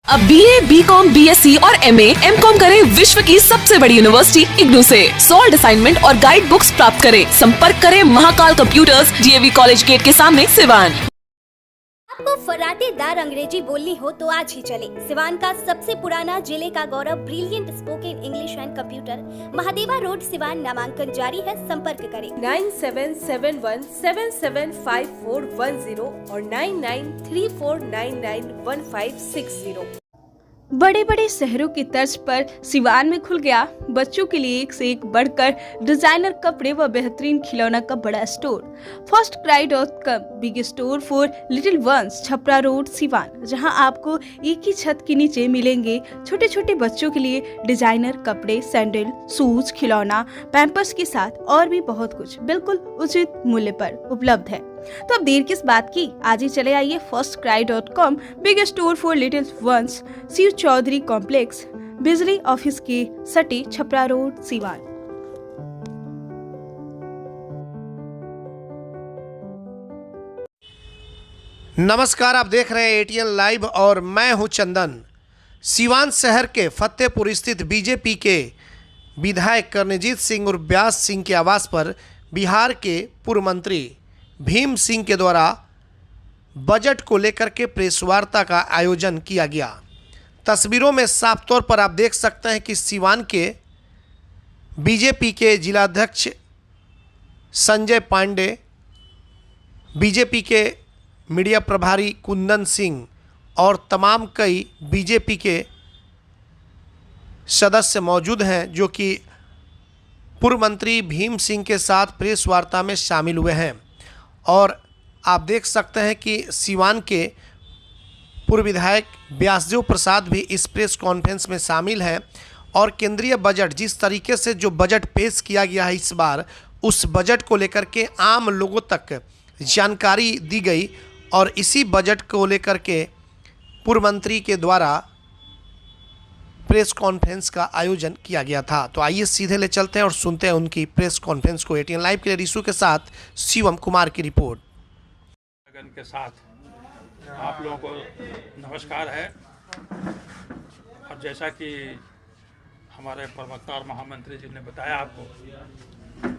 अब BA, BCom, BSc और MA, MCom करें विश्व की सबसे बड़ी यूनिवर्सिटी इग्नू से। सॉल्ड असाइनमेंट और गाइड बुक्स प्राप्त करें। संपर्क करें Mahakal computers, DAV college gate के सामने, सिवान। आपको फराटेदार अंग्रेजी बोलनी हो तो आज ही चले सिवान का सबसे पुराना, जिले का गौरव, brilliant spoken English and computer, Mahadeva road, Siwan. नामांकन जारी है, संपर्क करें 9771775410 और 9934991560। बड़े बड़े शहरों की तर्ज पर सिवान में खुल गया बच्चों के लिए एक से एक बढ़कर डिजाइनर कपड़े व बेहतरीन खिलौना का बड़ा स्टोर। FirstCry, big store for little ones, Chhapra road, Siwan, जहां आपको एक ही छत के नीचे मिलेंगे छोटे छोटे बच्चों के लिए डिजाइनर कपड़े, सैंडल, शूज, खिलौना, पैम्पर्स के साथ और भी बहुत कुछ बिल्कुल उचित मूल्य पर उपलब्ध है। तो अब देर किस बात की, आज ही चले आइए firstcry.com, big store for little ones, Shiv Chaudhary complex, बिजली ऑफिस के सटे, छपरा रोड, सिवान। नमस्कार, आप देख रहे हैं ATN लाइव और मैं हूं चंदन। सिवान शहर के फतेहपुर स्थित बीजेपी के विधायक कर्णजीत सिंह और व्यास सिंह के आवास पर बिहार के पूर्व मंत्री भीम सिंह के द्वारा बजट को लेकर के प्रेस वार्ता का आयोजन किया गया। तस्वीरों में साफ तौर पर आप देख सकते हैं कि सिवान के बीजेपी के जिलाध्यक्ष संजय पांडे, बीजेपी के मीडिया प्रभारी कुंदन सिंह और तमाम कई बीजेपी के सदस्य मौजूद हैं, जो कि पूर्व मंत्री भीम सिंह के साथ प्रेस वार्ता में शामिल हुए हैं। और आप देख सकते हैं कि सिवान के पूर्व विधायक व्यासदेव प्रसाद भी इस प्रेस कॉन्फ्रेंस में शामिल हैं। और केंद्रीय बजट, जिस तरीके से जो बजट पेश किया गया है इस बार, उस बजट को लेकर के आम लोगों तक जानकारी दी गई और इसी बजट को लेकर के पूर्व मंत्री के द्वारा प्रेस कॉन्फ्रेंस का आयोजन किया गया था। तो आइए सीधे ले चलते हैं और सुनते हैं उनकी प्रेस कॉन्फ्रेंस को। ATN लाइव के लिए रिशु के साथ शिवम कुमार की रिपोर्ट। के साथ आप लोगों को नमस्कार है। और जैसा कि हमारे प्रवक्ता और महामंत्री जी ने बताया आपको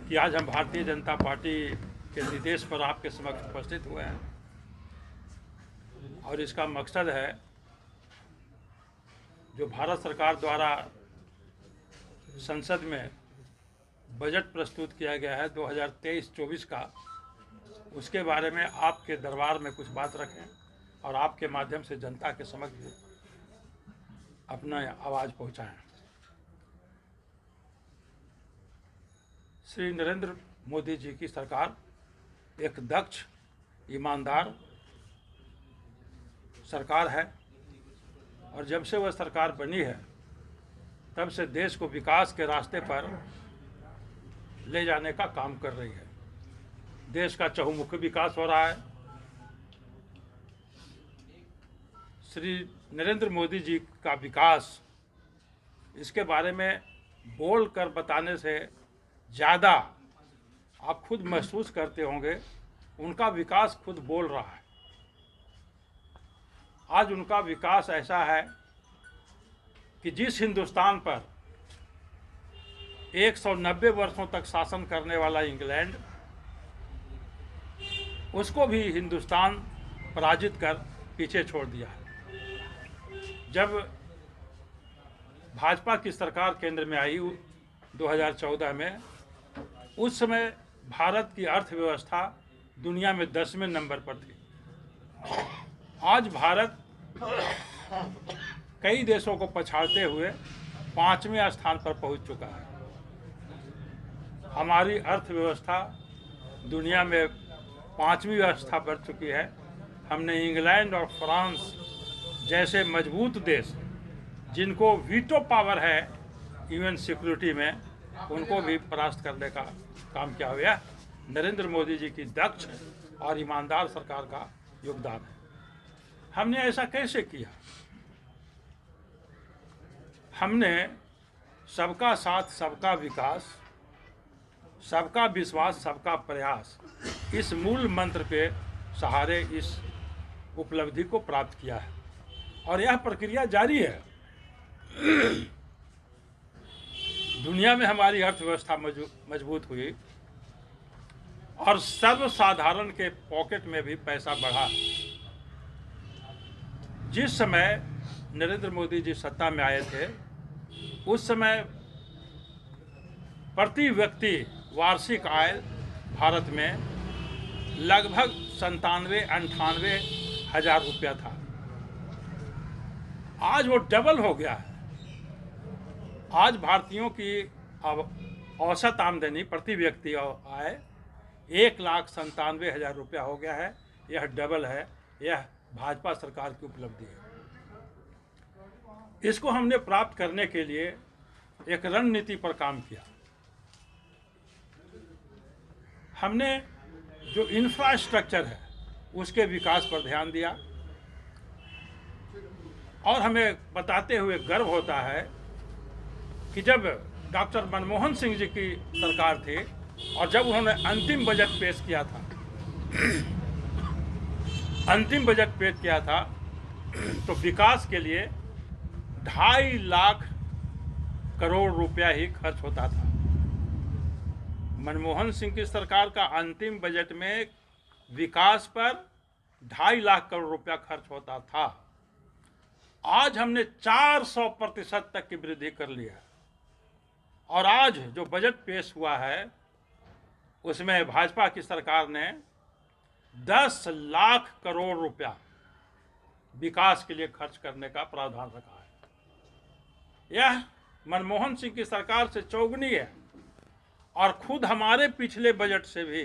कि आज हम भारतीय जनता पार्टी के निर्देश पर आपके समक्ष उपस्थित हुए हैं और इसका मकसद है जो भारत सरकार द्वारा संसद में बजट प्रस्तुत किया गया है 2023-24 का, उसके बारे में आपके दरबार में कुछ बात रखें और आपके माध्यम से जनता के समक्ष अपना आवाज़ पहुंचाएं। श्री नरेंद्र मोदी जी की सरकार एक दक्ष, ईमानदार सरकार है और जब से वह सरकार बनी है तब से देश को विकास के रास्ते पर ले जाने का काम कर रही है। देश का चहुमुखी विकास हो रहा है। श्री नरेंद्र मोदी जी का विकास, इसके बारे में बोल कर बताने से ज़्यादा आप खुद महसूस करते होंगे, उनका विकास खुद बोल रहा है। आज उनका विकास ऐसा है कि जिस हिंदुस्तान पर 190 वर्षों तक शासन करने वाला इंग्लैंड, उसको भी हिंदुस्तान पराजित कर पीछे छोड़ दिया है। जब भाजपा की सरकार केंद्र में आई 2014 में, उस समय भारत की अर्थव्यवस्था दुनिया में 10वें नंबर पर थी। आज भारत कई देशों को पछाड़ते हुए 5वें स्थान पर पहुंच चुका है। हमारी अर्थव्यवस्था दुनिया में 5वीं अवस्था पर चुकी है। हमने इंग्लैंड और फ्रांस जैसे मजबूत देश, जिनको वीटो पावर है यूएन सिक्योरिटी में, उनको भी परास्त करने का काम किया हुआ है। नरेंद्र मोदी जी की दक्ष और ईमानदार सरकार का योगदान है। हमने ऐसा कैसे किया? हमने सबका साथ, सबका विकास, सबका विश्वास, सबका प्रयास, इस मूल मंत्र के सहारे इस उपलब्धि को प्राप्त किया है। और यह प्रक्रिया जारी है। दुनिया में हमारी अर्थव्यवस्था मजबूत हुई और सर्वसाधारण के पॉकेट में भी पैसा बढ़ा। जिस समय नरेंद्र मोदी जी सत्ता में आए थे उस समय प्रति व्यक्ति वार्षिक आय भारत में लगभग 97-98 हज़ार रुपया था। आज वो डबल हो गया है। आज भारतीयों की औसत आमदनी प्रति व्यक्ति आय 1,97,000 रुपया हो गया है। यह डबल है। यह भाजपा सरकार की उपलब्धि है। इसको हमने प्राप्त करने के लिए एक रणनीति पर काम किया। हमने जो इंफ्रास्ट्रक्चर है उसके विकास पर ध्यान दिया और हमें बताते हुए गर्व होता है कि जब डॉक्टर मनमोहन सिंह जी की सरकार थी और जब उन्होंने अंतिम बजट पेश किया था तो विकास के लिए 2.5 लाख करोड़ रुपया ही खर्च होता था। मनमोहन सिंह की सरकार का अंतिम बजट में विकास पर 2.5 लाख करोड़ रुपया खर्च होता था। आज हमने 400% तक की वृद्धि कर ली है और आज जो बजट पेश हुआ है उसमें भाजपा की सरकार ने 10 लाख करोड़ रुपया विकास के लिए खर्च करने का प्रावधान रखा है। यह मनमोहन सिंह की सरकार से चौगुनी है और खुद हमारे पिछले बजट से भी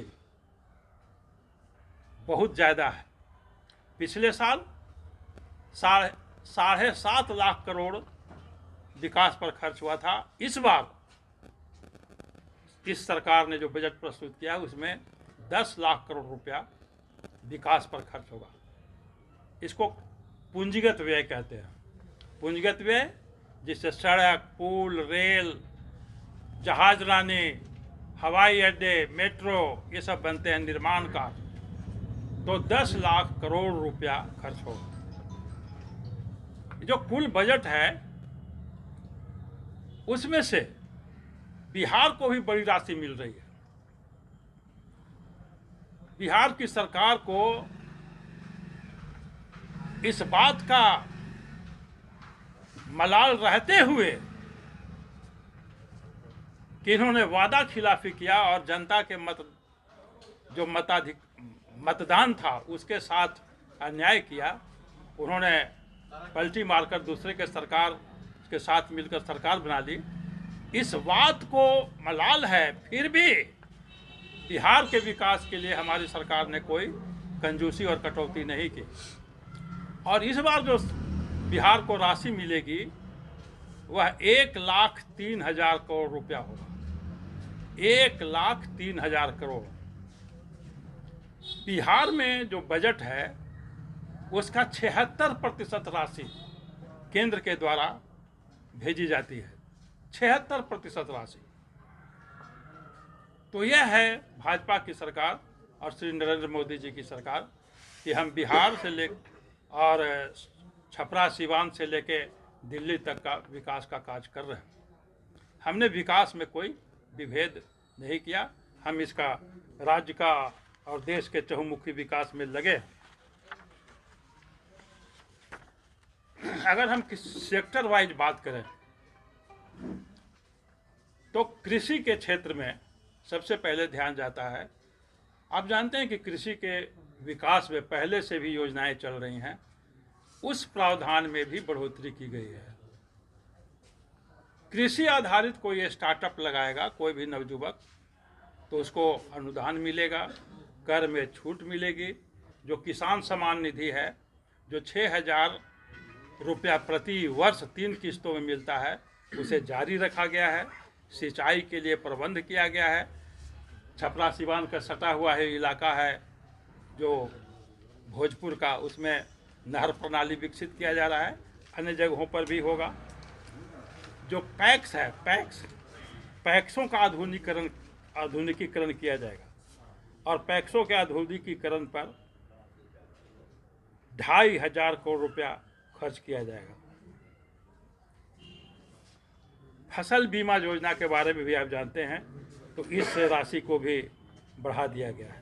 बहुत ज़्यादा है। पिछले साल 7.5 लाख करोड़ विकास पर खर्च हुआ था। इस बार इस सरकार ने जो बजट प्रस्तुत किया उसमें 10 लाख करोड़ रुपया विकास पर खर्च होगा। इसको पूंजीगत व्यय कहते हैं। पूंजीगत व्यय जिससे सड़क, पुल, रेल, जहाजरानी, हवाई अड्डे, मेट्रो ये सब बनते हैं, निर्माण कार्य, तो 10 लाख करोड़ रुपया खर्च होगा। जो कुल बजट है उसमें से बिहार को भी बड़ी राशि मिल रही है। बिहार की सरकार को इस बात का मलाल रहते हुए कि इन्होंने वादा खिलाफी किया और जनता के मतदान था उसके साथ अन्याय किया। उन्होंने पलटी मारकर दूसरे के सरकार के साथ मिलकर सरकार बना ली। इस बात को मलाल है, फिर भी बिहार के विकास के लिए हमारी सरकार ने कोई कंजूसी और कटौती नहीं की। और इस बार जो बिहार को राशि मिलेगी वह 1,03,000 करोड़ रुपया होगा। 1,03,000 करोड़। बिहार में जो बजट है उसका 76% राशि केंद्र के द्वारा भेजी जाती है। 76% राशि। तो यह है भाजपा की सरकार और श्री नरेंद्र मोदी जी की सरकार कि हम बिहार से ले और छपरा सीवान से लेके दिल्ली तक का विकास का कार्य कर रहे हैं। हमने विकास में कोई विभेद नहीं किया। हम इसका राज्य का और देश के चहुमुखी विकास में लगे। अगर हम किस सेक्टर वाइज बात करें तो कृषि के क्षेत्र में सबसे पहले ध्यान जाता है। आप जानते हैं कि कृषि के विकास में पहले से भी योजनाएं चल रही हैं, उस प्रावधान में भी बढ़ोतरी की गई है। कृषि आधारित कोई स्टार्टअप लगाएगा कोई भी नवयुवक तो उसको अनुदान मिलेगा, कर में छूट मिलेगी। जो किसान सम्मान निधि है जो 6,000 रुपया प्रति वर्ष 3 किस्तों में मिलता है उसे जारी रखा गया है। सिंचाई के लिए प्रबंध किया गया है। छपरा सिवान का सटा हुआ है इलाका है जो भोजपुर का, उसमें नहर प्रणाली विकसित किया जा रहा है। अन्य जगहों पर भी होगा। जो पैक्स है पैक्सों का आधुनिकीकरण किया जाएगा और पैक्सों के आधुनिकीकरण पर 2,500 करोड़ रुपया खर्च किया जाएगा। फसल बीमा योजना के बारे में भी आप जानते हैं, तो इस राशि को भी बढ़ा दिया गया है।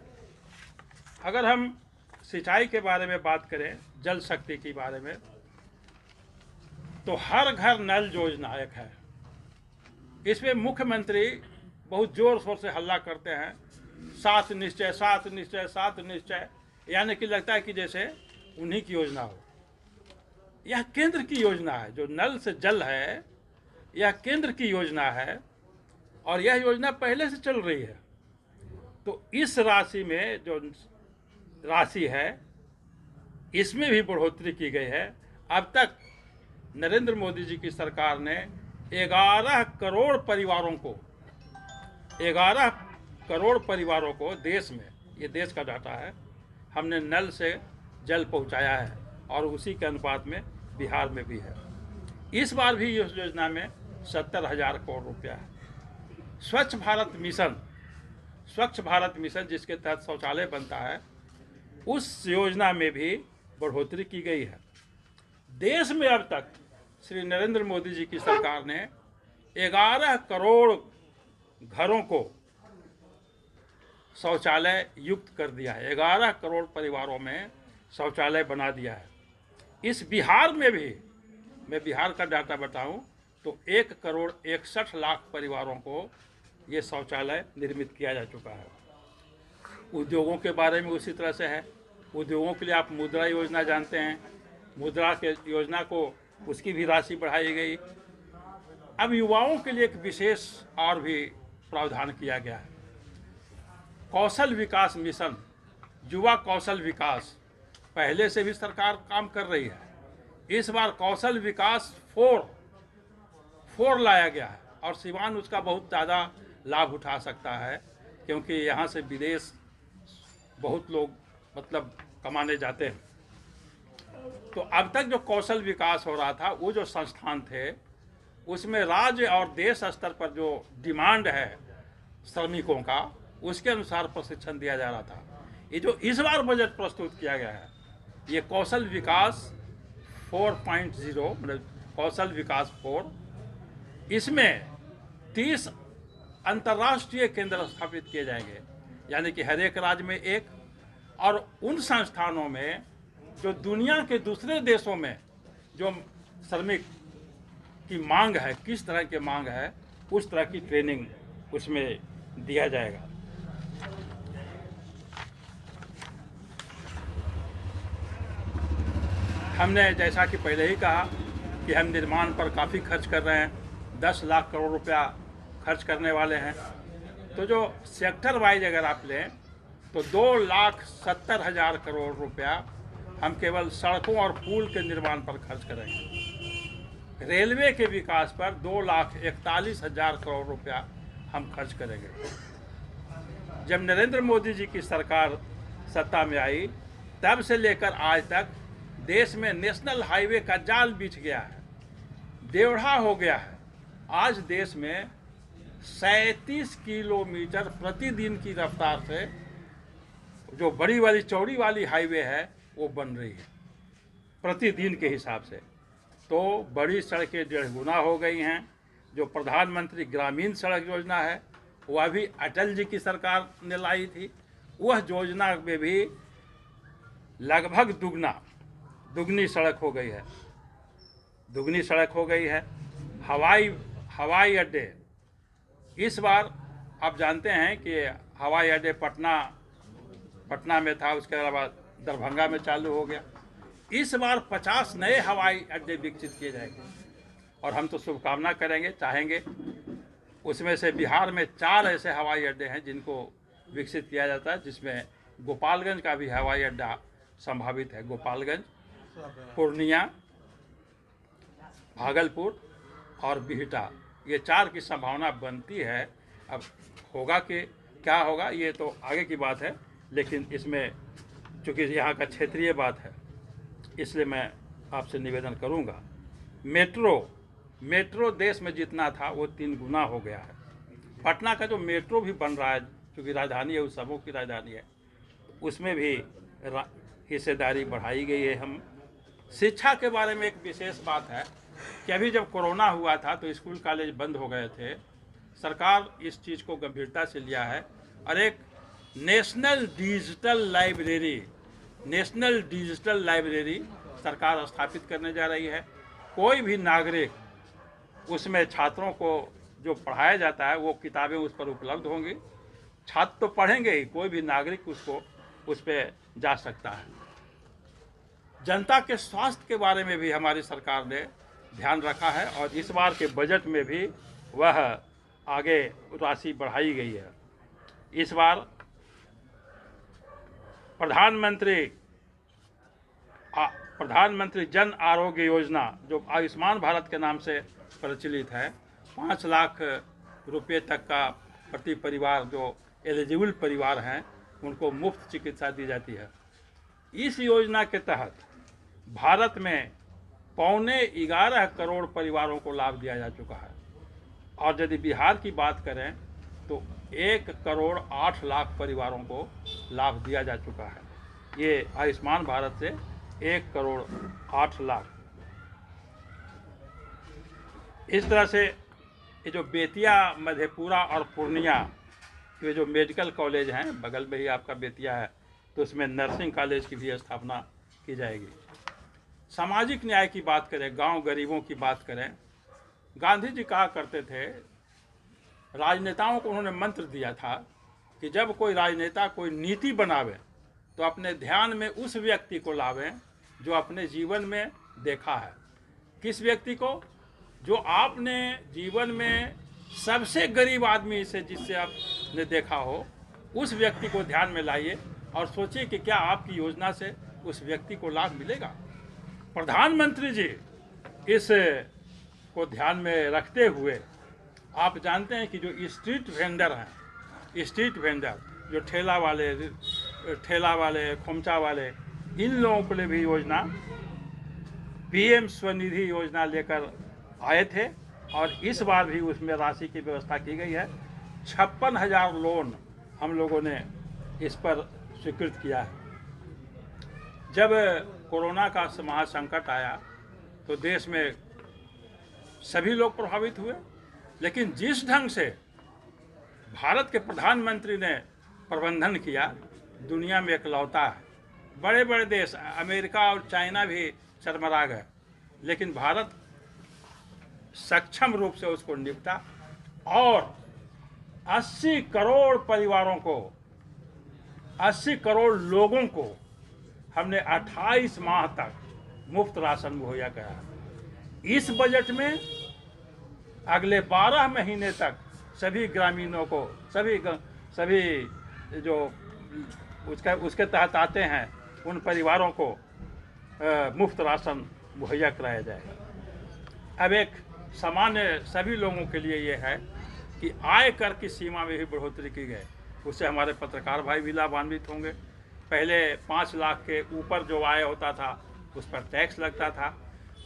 अगर हम सिंचाई के बारे में बात करें, जल शक्ति के बारे में, तो हर घर नल योजना एक है। इसमें मुख्यमंत्री बहुत जोर शोर से हल्ला करते हैं, 7 निश्चय 7 निश्चय 7 निश्चय, यानी कि लगता है कि जैसे उन्हीं की योजना हो। यह केंद्र की योजना है। जो नल से जल है, यह केंद्र की योजना है और यह योजना पहले से चल रही है। तो इस राशि में जो राशि है, इसमें भी बढ़ोतरी की गई है। अब तक नरेंद्र मोदी जी की सरकार ने 11 करोड़ परिवारों को 11 करोड़ परिवारों को देश में, ये देश का डाटा है, हमने नल से जल पहुंचाया है और उसी के अनुपात में बिहार में भी है। इस बार भी इस योजना में 70,000 करोड़ रुपया है। स्वच्छ भारत मिशन जिसके तहत शौचालय बनता है, उस योजना में भी बढ़ोतरी की गई है। देश में अब तक श्री नरेंद्र मोदी जी की सरकार ने 11 करोड़ घरों को शौचालय युक्त कर दिया है। 11 करोड़ परिवारों में शौचालय बना दिया है। इस बिहार में भी, मैं बिहार का डाटा बताऊं तो 1 करोड़ 61 लाख परिवारों को ये शौचालय निर्मित किया जा चुका है। उद्योगों के बारे में उसी तरह से है। उद्योगों के लिए आप मुद्रा योजना जानते हैं, मुद्रा के योजना को, उसकी भी राशि बढ़ाई गई। अब युवाओं के लिए एक विशेष और भी प्रावधान किया गया है। कौशल विकास मिशन, युवा कौशल विकास, पहले से भी सरकार काम कर रही है। इस बार कौशल विकास 4 लाया गया है और सिवान उसका बहुत ज़्यादा लाभ उठा सकता है, क्योंकि यहाँ से विदेश बहुत लोग मतलब कमाने जाते हैं। तो अब तक जो कौशल विकास हो रहा था, वो जो संस्थान थे, उसमें राज्य और देश स्तर पर जो डिमांड है श्रमिकों का, उसके अनुसार प्रशिक्षण दिया जा रहा था। ये जो इस बार बजट प्रस्तुत किया गया है, ये कौशल विकास 4.0 मतलब कौशल विकास 4, इसमें 30 अंतर्राष्ट्रीय केंद्र स्थापित किए जाएंगे, यानी कि हर एक राज्य में एक, और उन संस्थानों में जो दुनिया के दूसरे देशों में जो श्रमिक की मांग है, किस तरह की मांग है, उस तरह की ट्रेनिंग उसमें दिया जाएगा। हमने जैसा कि पहले ही कहा कि हम निर्माण पर काफ़ी खर्च कर रहे हैं, 10 लाख करोड़ रुपया खर्च करने वाले हैं। तो जो सेक्टर वाइज अगर आप लें तो 2,70,000 करोड़ रुपया हम केवल सड़कों और पुल के निर्माण पर खर्च करेंगे। रेलवे के विकास पर 2,41,000 करोड़ रुपया हम खर्च करेंगे। जब नरेंद्र मोदी जी की सरकार सत्ता में आई, तब से लेकर आज तक देश में नेशनल हाईवे का जाल बिछ गया है, देवढ़ा हो गया है। आज देश में 37 किलोमीटर प्रतिदिन की रफ्तार से जो बड़ी वाली चौड़ी वाली हाईवे है वो बन रही है प्रतिदिन के हिसाब से। तो बड़ी सड़कें 1.5 गुना हो गई हैं। जो प्रधानमंत्री ग्रामीण सड़क योजना है, वह भी अटल जी की सरकार ने लाई थी। वह योजना में भी लगभग दुगनी सड़क हो गई है, दुगनी सड़क हो गई है। हवाई अड्डे, इस बार आप जानते हैं कि हवाई अड्डे पटना में था, उसके अलावा दरभंगा में चालू हो गया। इस बार 50 नए हवाई अड्डे विकसित किए जाएंगे और हम तो शुभकामना करेंगे, चाहेंगे। उसमें से बिहार में 4 ऐसे हवाई अड्डे हैं जिनको विकसित किया जाता है, जिसमें गोपालगंज का भी हवाई अड्डा संभावित है। गोपालगंज, पूर्णिया, भागलपुर और बिहटा, ये 4 की संभावना बनती है। अब होगा कि क्या होगा ये तो आगे की बात है, लेकिन इसमें चूँकि यहाँ का क्षेत्रीय बात है, इसलिए मैं आपसे निवेदन करूँगा। मेट्रो देश में जितना था वो 3 गुना हो गया है। पटना का जो मेट्रो भी बन रहा है, चूँकि राजधानी है, उस सबों की राजधानी है, उसमें भी हिस्सेदारी बढ़ाई गई है। हम शिक्षा के बारे में एक विशेष बात है कि अभी जब कोरोना हुआ था तो स्कूल कॉलेज बंद हो गए थे। सरकार इस चीज़ को गंभीरता से लिया है और एक नेशनल डिजिटल लाइब्रेरी सरकार स्थापित करने जा रही है। कोई भी नागरिक उसमें छात्रों को जो पढ़ाया जाता है वो किताबें उस पर उपलब्ध होंगी। छात्र तो पढ़ेंगे ही, कोई भी नागरिक उस पर जा सकता है। जनता के स्वास्थ्य के बारे में भी हमारी सरकार ने ध्यान रखा है और इस बार के बजट में भी वह आगे राशि बढ़ाई गई है। इस बार प्रधानमंत्री जन आरोग्य योजना जो आयुष्मान भारत के नाम से प्रचलित है, 5 लाख रुपए तक का प्रति परिवार जो एलिजिबल परिवार हैं उनको मुफ्त चिकित्सा दी जाती है। इस योजना के तहत भारत में 11.25 करोड़ परिवारों को लाभ दिया जा चुका है और यदि बिहार की बात करें तो 1 करोड़ 8 लाख परिवारों को लाभ दिया जा चुका है। ये आयुष्मान भारत से 1 करोड़ 8 लाख। इस तरह से ये जो बेतिया, मधेपुरा और पूर्णिया ये जो मेडिकल कॉलेज हैं, बगल में ही आपका बेतिया है, तो उसमें नर्सिंग कॉलेज की भी स्थापना की जाएगी। सामाजिक न्याय की बात करें, गांव गरीबों की बात करें, गांधी जी कहा करते थे, राजनेताओं को उन्होंने मंत्र दिया था कि जब कोई राजनेता कोई नीति बनावे तो अपने ध्यान में उस व्यक्ति को लावें जो अपने जीवन में देखा है। किस व्यक्ति को? जो आपने जीवन में सबसे गरीब आदमी से जिससे आपने देखा हो, उस व्यक्ति को ध्यान में लाइए और सोचिए कि क्या आपकी योजना से उस व्यक्ति को लाभ मिलेगा। प्रधानमंत्री जी इस को ध्यान में रखते हुए, आप जानते हैं कि जो स्ट्रीट वेंडर हैं, स्ट्रीट वेंडर जो ठेला वाले खोमचा वाले, इन लोगों के लिए भी योजना पीएम स्वनिधि योजना लेकर आए थे और इस बार भी उसमें राशि की व्यवस्था की गई है। 56,000 लोन हम लोगों ने इस पर स्वीकृत किया है। जब कोरोना का महासंकट आया तो देश में सभी लोग प्रभावित हुए, लेकिन जिस ढंग से भारत के प्रधानमंत्री ने प्रबंधन किया, दुनिया में इकलौता है। बड़े बड़े देश अमेरिका और चाइना भी शर्मरा गए, लेकिन भारत सक्षम रूप से उसको निपटा और 80 करोड़ परिवारों को, 80 करोड़ लोगों को हमने 28 माह तक मुफ्त राशन मुहैया कराया। इस बजट में अगले 12 महीने तक सभी ग्रामीणों को, सभी जो उसके तहत आते हैं उन परिवारों को मुफ्त राशन मुहैया कराया जाएगा। अब एक सामान्य सभी लोगों के लिए ये है कि आय कर की सीमा में भी बढ़ोतरी की गई, उससे हमारे पत्रकार भाई भी लाभान्वित होंगे। पहले 5 लाख के ऊपर जो आय होता था उस पर टैक्स लगता था,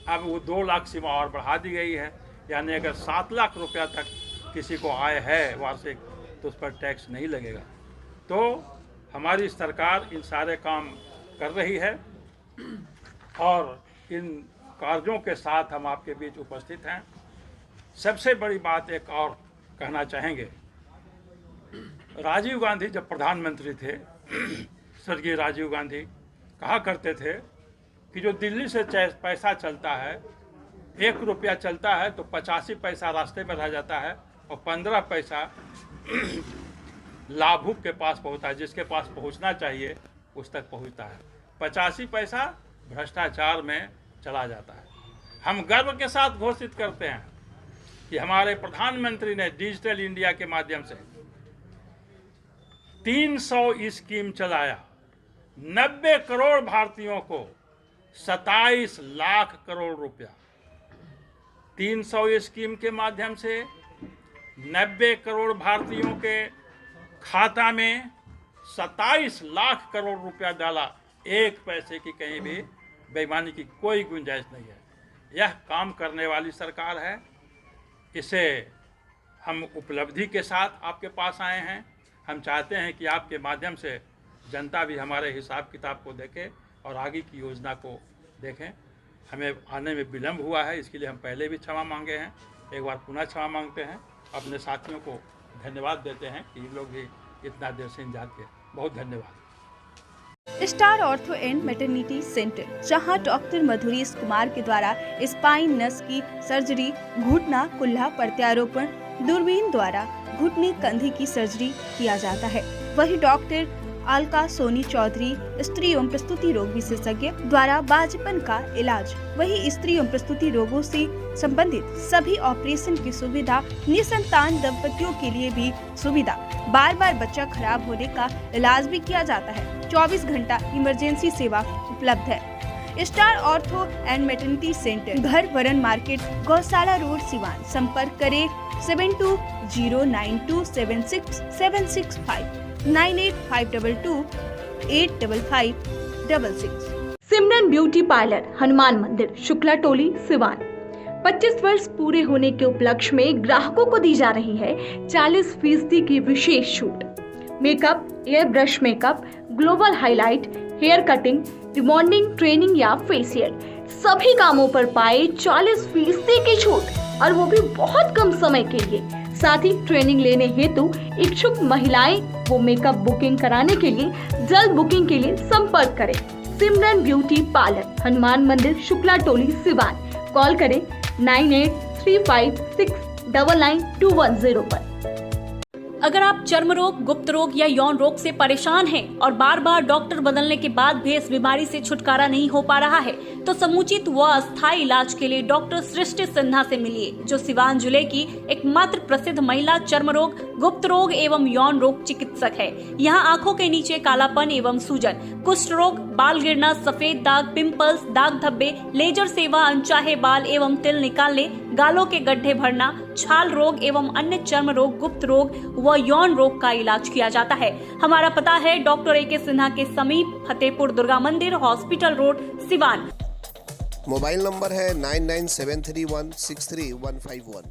अब वो 2 लाख सीमा और बढ़ा दी गई है, यानी अगर 7 लाख रुपया तक किसी को आय है वार्षिक तो उस पर टैक्स नहीं लगेगा। तो हमारी सरकार इन सारे काम कर रही है और इन कार्यों के साथ हम आपके बीच उपस्थित हैं। सबसे बड़ी बात एक और कहना चाहेंगे, राजीव गांधी जब प्रधानमंत्री थे, स्वर्गीय राजीव गांधी कहा करते थे कि जो दिल्ली से पैसा चलता है, 1 रुपया चलता है तो 85 पैसा रास्ते में रह जाता है और 15 पैसा लाभुक के पास पहुंचता है, जिसके पास पहुंचना चाहिए उस तक पहुंचता है। 85 पैसा भ्रष्टाचार में चला जाता है। हम गर्व के साथ घोषित करते हैं कि हमारे प्रधानमंत्री ने डिजिटल इंडिया के माध्यम से 300 स्कीम चलाया, 90 करोड़ भारतीयों को 27 लाख करोड़ रुपया। 300 स्कीम के माध्यम से 90 करोड़ भारतीयों के खाता में 27 लाख करोड़ रुपया डाला। 1 पैसे की कहीं भी बेईमानी की कोई गुंजाइश नहीं है। यह काम करने वाली सरकार है। इसे हम उपलब्धि के साथ आपके पास आए हैं। हम चाहते हैं कि आपके माध्यम से जनता भी हमारे हिसाब किताब को देखे और आगे की योजना को देखें। हमें आने में विलम्ब हुआ है, इसके लिए हम पहले भी क्षमा मांगे हैं, एक बार पुनः क्षमा मांगते हैं। अपने साथियों को धन्यवाद देते हैं कि इन लोग भी इतना देर से इंतजार किए। बहुत धन्यवाद। Star ortho and maternity centre, जहां डॉक्टर मधुरीश कुमार के द्वारा स्पाइन नस की सर्जरी, घुटना कुल्ला प्रत्यारोपण, दूरबीन द्वारा घुटने कंधे की सर्जरी किया जाता है। वही डॉक्टर अलका सोनी चौधरी स्त्री एवं प्रस्तुति रोग विशेषज्ञ द्वारा बाजपन का इलाज, वही स्त्री एवं प्रस्तुति रोगों से संबंधित सभी ऑपरेशन की सुविधा, निसंतान दंपतियों के लिए भी सुविधा, बार बार बच्चा खराब होने का इलाज भी किया जाता है। 24 घंटा इमरजेंसी सेवा उपलब्ध है। Star ortho and maternity centre, घर वरन मार्केट, गौशाला रोड, सिवान। संपर्क करें 7209276765 9852285566। सिमरन ब्यूटी पार्लर, हनुमान मंदिर, शुक्ला टोली, सिवान। 25 वर्ष पूरे होने के उपलक्ष्य में ग्राहकों को दी जा रही है 40% की विशेष छूट। Makeup, air brush makeup, global highlight, hair cutting, rebonding, training या फेशियल, सभी कामों पर पाए 40% की छूट, और वो भी बहुत कम समय के लिए। साथ ही ट्रेनिंग लेने हेतु इच्छुक महिलाएं वो मेकअप बुकिंग कराने के लिए जल्द बुकिंग के लिए संपर्क करें। सिमरन ब्यूटी पार्लर, हनुमान मंदिर, शुक्ला टोली, सिवान। कॉल करें 9835699210 पर। अगर आप चर्म रोग, गुप्त रोग या यौन रोग से परेशान हैं और बार बार डॉक्टर बदलने के बाद भी इस बीमारी से छुटकारा नहीं हो पा रहा है, तो समुचित व अस्थायी इलाज के लिए डॉक्टर सृष्टि सिन्हा से मिलिए, जो सिवान जिले की एकमात्र प्रसिद्ध महिला चर्म रोग, गुप्त रोग एवं यौन रोग चिकित्सक है। यहाँ आंखों के नीचे कालापन एवं सूजन, कुष्ठ रोग, बाल गिरना, सफेद दाग, पिंपल्स, दाग धब्बे, लेजर सेवा, अनचाहे बाल एवं तिल निकालने, गालों के गड्ढे भरना, छाल रोग एवं अन्य चर्म रोग, गुप्त रोग व यौन रोग का इलाज किया जाता है। हमारा पता है डॉक्टर ए के सिन्हा के समीप, फतेहपुर दुर्गा मंदिर, hospital road, Siwan. Mobile number है 9973163151।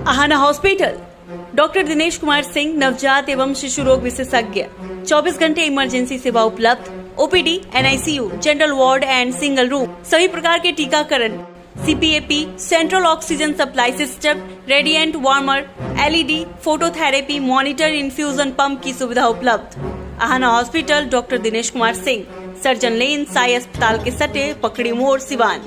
आहाना हॉस्पिटल, डॉक्टर दिनेश कुमार सिंह, नवजात एवं शिशु रोग विशेषज्ञ, 24 घंटे इमरजेंसी सेवा उपलब्ध, OPD, NICU, general ward and single room, सभी प्रकार के टीकाकरण, CPAP, central oxygen supply system, radiant warmer, LED, phototherapy, monitor, infusion pump की सुविधा उपलब्ध। Aahana hospital, doctor Dinesh Kumar Singh, surgeon lane, Sai अस्पताल के सटे, Pakri Mor, Siwan.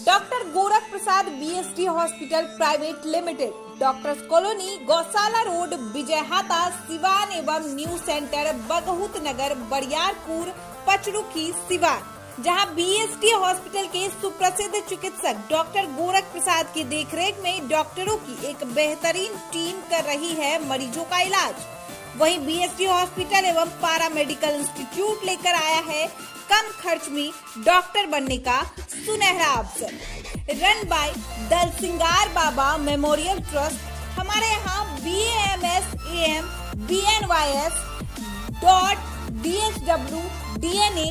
Doctor Gorakh Prasad BSD hospital private limited, doctors colony, Gaushala road, Vijayhata, Siwan एवं न्यू सेंटर, बगहुत नगर, बरियारपुर, पचरुखी, सिवान, जहां BSD हॉस्पिटल के सुप्रसिद्ध चिकित्सक डॉक्टर गोरख प्रसाद की देखरेख में डॉक्टरों की एक बेहतरीन टीम कर रही है मरीजों का इलाज। वहीं BSD हॉस्पिटल एवं पारा मेडिकल इंस्टीट्यूट लेकर आया है कम खर्च में डॉक्टर बनने का सुनहरा अवसर। रन बाय दल सिंगार बाबा मेमोरियल ट्रस्ट। हमारे यहाँ BAMS AM BNYS DSW DNA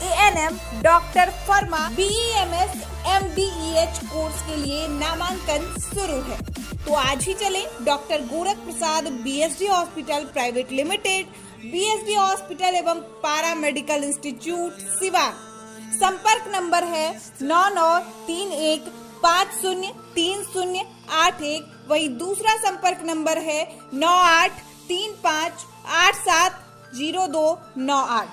ANM doctor pharma BEMS MDEH course के लिए नामांकन शुरू है। तो आज ही चलें doctor Gorakh Prasad BSD hospital private limited, BSD hospital एवं पारा मेडिकल इंस्टीट्यूट, सिवान। संपर्क नंबर है 9931503081। वही दूसरा संपर्क नंबर है 9835870298।